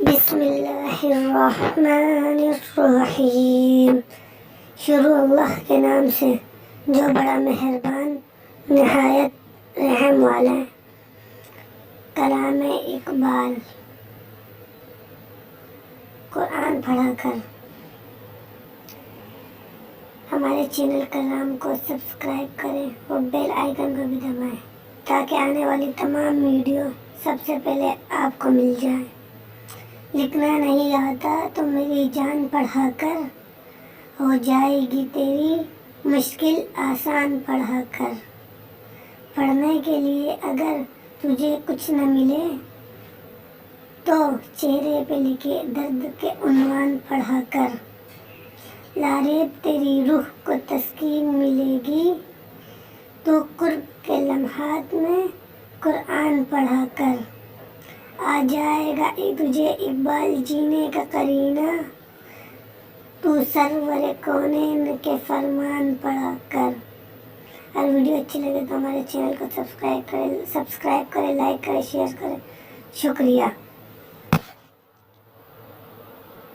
بسم اللہ الرحمن الرحیم۔ شروع اللہ کے نام سے جو بڑا مہربان نہایت رحم والا ہے۔ کلام اقبال۔ قرآن پڑھا کر۔ ہمارے چینل کلام کو سبسکرائب کریں اور بیل آئیکن کو بھی دبائیں تاکہ آنے والی تمام ویڈیو سب سے پہلے آپ کو مل جائے۔ لکھنا نہیں آتا تو میری جان پڑھا کر، ہو جائے گی تیری مشکل آسان پڑھا کر۔ پڑھنے کے لیے اگر تجھے کچھ نہ ملے تو چہرے پہ لکھے درد کے عنوان پڑھا کر۔ لاریب تیری روح کو تسکین ملے گی تو قرب کے لمحات میں قرآن پڑھا کر۔ آ جائے گا تجھے اقبال جینے کا قرینہ، تو سرور کونین کے فرمان پڑھا کر۔ اگر ویڈیو اچھی لگے تو ہمارے چینل کو سبسکرائب کریں، لائک کریں، شیئر کریں۔ شکریہ۔